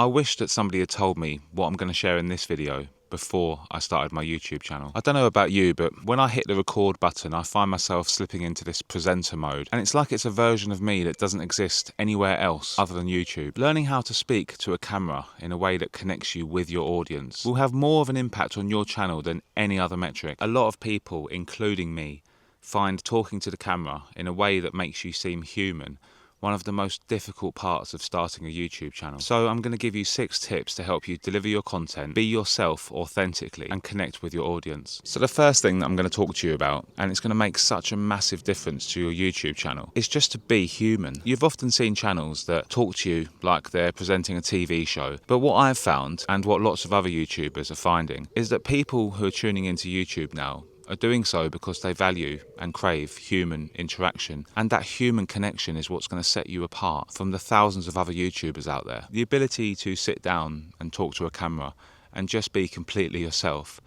I wish that somebody had told me what I'm going to share in this video before I started my YouTube channel. I don't know about you, but when I hit the record button, I find myself slipping into this presenter mode. And it's like it's a version of me that doesn't exist anywhere else other than YouTube. Learning how to speak to a camera in a way that connects you with your audience will have more of an impact on your channel than any other metric. A lot of people, including me, find talking to the camera in a way that makes you seem human one of the most difficult parts of starting a YouTube channel. So I'm going to give you 6 tips to help you deliver your content, be yourself authentically, and connect with your audience. So the first thing that I'm going to talk to you about, and it's going to make such a massive difference to your YouTube channel, is just to be human. You've often seen channels that talk to you like they're presenting a TV show, but what I've found, and what lots of other YouTubers are finding, is that people who are tuning into YouTube now are doing so because they value and crave human interaction. And that human connection is what's going to set you apart from the thousands of other YouTubers out there. The ability to sit down and talk to a camera and just be completely yourself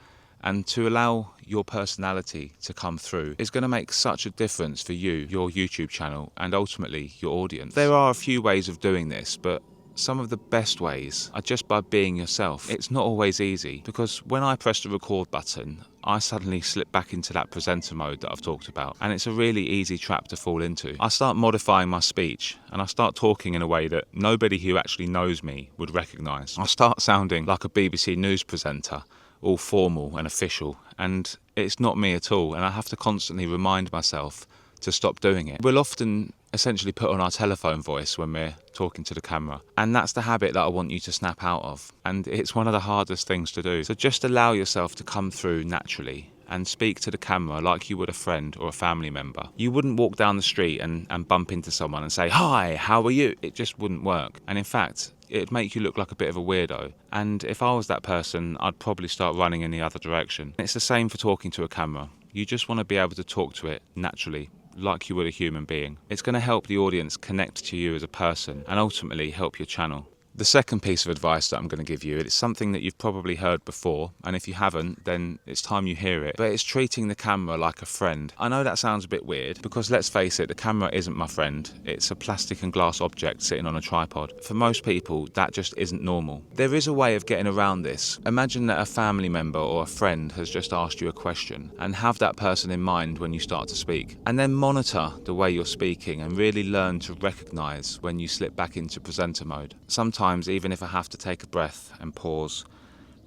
and to allow your personality to come through is going to make such a difference for you, your YouTube channel, and ultimately your audience. There are a few ways of doing this, but some of the best ways are just by being yourself. It's not always easy because when I press the record button, I suddenly slip back into that presenter mode that I've talked about, and it's a really easy trap to fall into. I start modifying my speech and I start talking in a way that nobody who actually knows me would recognise. I start sounding like a BBC News presenter, all formal and official, and it's not me at all, and I have to constantly remind myself to stop doing it. We'll often essentially put on our telephone voice when we're talking to the camera, and that's the habit that I want you to snap out of, and it's one of the hardest things to do. So just allow yourself to come through naturally and speak to the camera like you would a friend or a family member. You wouldn't walk down the street and bump into someone and say, "Hi, how are you?" It just wouldn't work, and in fact it'd make you look like a bit of a weirdo, and if I was that person, I'd probably start running in the other direction. It's the same for talking to a camera. You just want to be able to talk to it naturally, like you would a human being. It's going to help the audience connect to you as a person and ultimately help your channel. The second piece of advice that I'm going to give you, it's something that you've probably heard before, and if you haven't, then it's time you hear it, but it's treating the camera like a friend. I know that sounds a bit weird, because let's face it, the camera isn't my friend. It's a plastic and glass object sitting on a tripod. For most people, that just isn't normal. There is a way of getting around this. Imagine that a family member or a friend has just asked you a question, and have that person in mind when you start to speak. And then monitor the way you're speaking and really learn to recognise when you slip back into presenter mode. Sometimes, even if I have to take a breath and pause,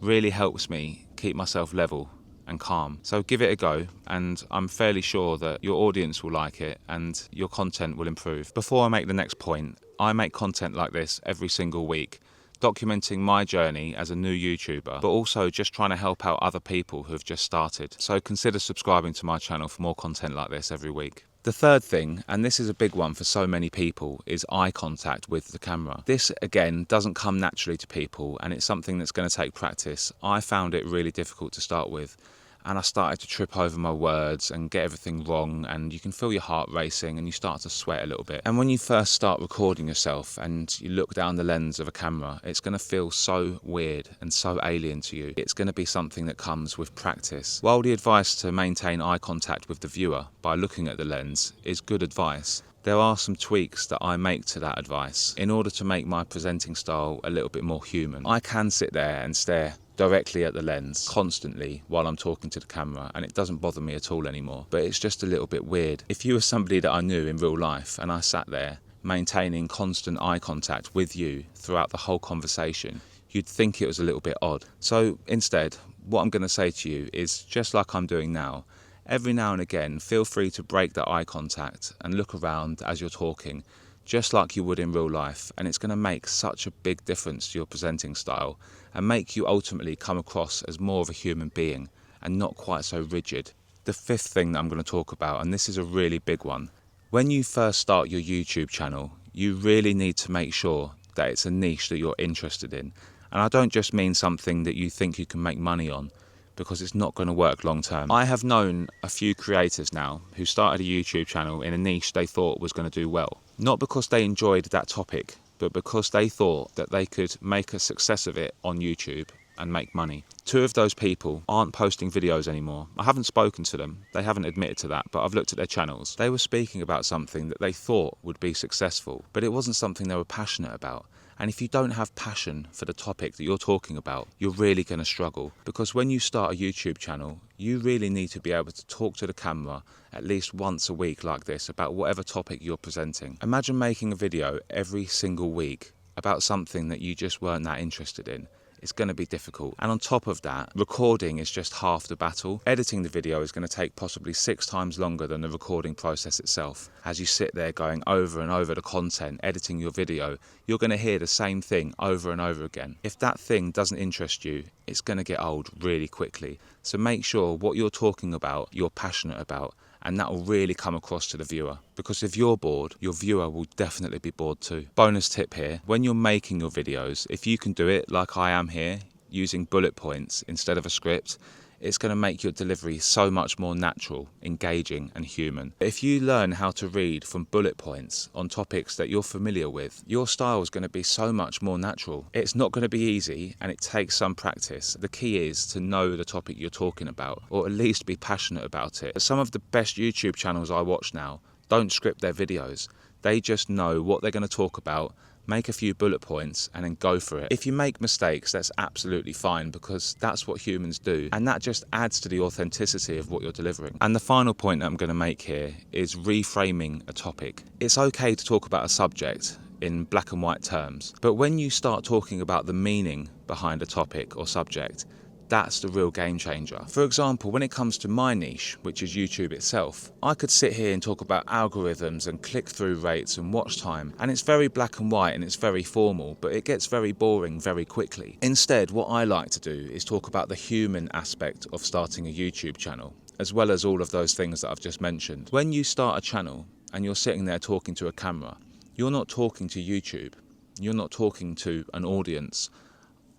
really helps me keep myself level and calm. So give it a go, and I'm fairly sure that your audience will like it and your content will improve. Before I make the next point, I make content like this every single week, documenting my journey as a new YouTuber, but also just trying to help out other people who have just started. So consider subscribing to my channel for more content like this every week. The third thing, and this is a big one for so many people, is eye contact with the camera. This, again, doesn't come naturally to people, and it's something that's going to take practice. I found it really difficult to start with, and I started to trip over my words and get everything wrong, and you can feel your heart racing and you start to sweat a little bit. And when you first start recording yourself and you look down the lens of a camera, it's going to feel so weird and so alien to you. It's going to be something that comes with practice. While the advice to maintain eye contact with the viewer by looking at the lens is good advice, there are some tweaks that I make to that advice in order to make my presenting style a little bit more human. I can sit there and stare directly at the lens constantly while I'm talking to the camera, and it doesn't bother me at all anymore, but it's just a little bit weird. If you were somebody that I knew in real life and I sat there maintaining constant eye contact with you throughout the whole conversation, you'd think it was a little bit odd. So instead, what I'm going to say to you is, just like I'm doing now, every now and again feel free to break that eye contact and look around as you're talking, just like you would in real life, and it's going to make such a big difference to your presenting style and make you ultimately come across as more of a human being and not quite so rigid. The fifth thing that I'm going to talk about, and this is a really big one, when you first start your YouTube channel, you really need to make sure that it's a niche that you're interested in. And I don't just mean something that you think you can make money on, because it's not going to work long term. I have known a few creators now who started a YouTube channel in a niche they thought was going to do well. Not because they enjoyed that topic, but because they thought that they could make a success of it on YouTube and make money. 2 of those people aren't posting videos anymore. I haven't spoken to them, they haven't admitted to that, but I've looked at their channels. They were speaking about something that they thought would be successful, but it wasn't something they were passionate about. And if you don't have passion for the topic that you're talking about, you're really going to struggle. Because when you start a YouTube channel, you really need to be able to talk to the camera at least once a week like this about whatever topic you're presenting. Imagine making a video every single week about something that you just weren't that interested in. It's going to be difficult. And on top of that, recording is just half the battle. Editing the video is going to take possibly 6 times longer than the recording process itself. As you sit there going over and over the content, editing your video, you're going to hear the same thing over and over again. If that thing doesn't interest you, it's going to get old really quickly. So make sure what you're talking about, you're passionate about, and that will really come across to the viewer. Because if you're bored, your viewer will definitely be bored too. Bonus tip here, when you're making your videos, if you can do it like I am here, using bullet points instead of a script, it's going to make your delivery so much more natural, engaging and human. If you learn how to read from bullet points on topics that you're familiar with, your style is going to be so much more natural. It's not going to be easy and it takes some practice. The key is to know the topic you're talking about, or at least be passionate about it. Some of the best YouTube channels I watch now don't script their videos. They just know what they're going to talk about, make a few bullet points and then go for it. If you make mistakes, that's absolutely fine, because that's what humans do, and that just adds to the authenticity of what you're delivering. And the final point that I'm going to make here is reframing a topic. It's okay to talk about a subject in black and white terms, but when you start talking about the meaning behind a topic or subject, that's the real game changer. For example, when it comes to my niche, which is YouTube itself, I could sit here and talk about algorithms and click-through rates and watch time, and it's very black and white and it's very formal, but it gets very boring very quickly. Instead, what I like to do is talk about the human aspect of starting a YouTube channel, as well as all of those things that I've just mentioned. When you start a channel and you're sitting there talking to a camera, you're not talking to YouTube, you're not talking to an audience.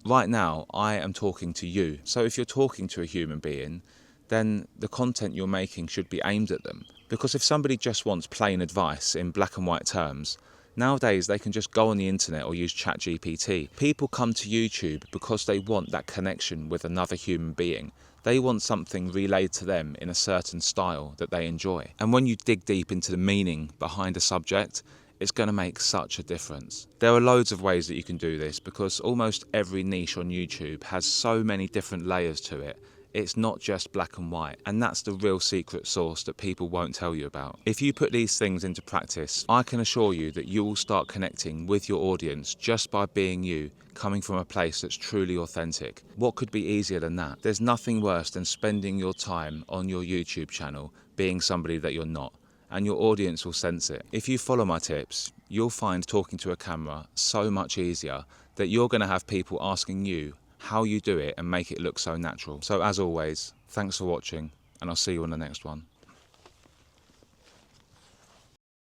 Right now, I am talking to you. So if you're talking to a human being, then the content you're making should be aimed at them. Because if somebody just wants plain advice in black and white terms, nowadays they can just go on the internet or use ChatGPT. People come to YouTube because they want that connection with another human being. They want something relayed to them in a certain style that they enjoy. And when you dig deep into the meaning behind a subject, it's going to make such a difference. There are loads of ways that you can do this, because almost every niche on YouTube has so many different layers to it. It's not just black and white, and that's the real secret sauce that people won't tell you about. If you put these things into practice, I can assure you that you will start connecting with your audience just by being you, coming from a place that's truly authentic. What could be easier than that? There's nothing worse than spending your time on your YouTube channel being somebody that you're not, and your audience will sense it. If you follow my tips, you'll find talking to a camera so much easier that you're going to have people asking you how you do it and make it look so natural. So as always, thanks for watching, and I'll see you on the next one.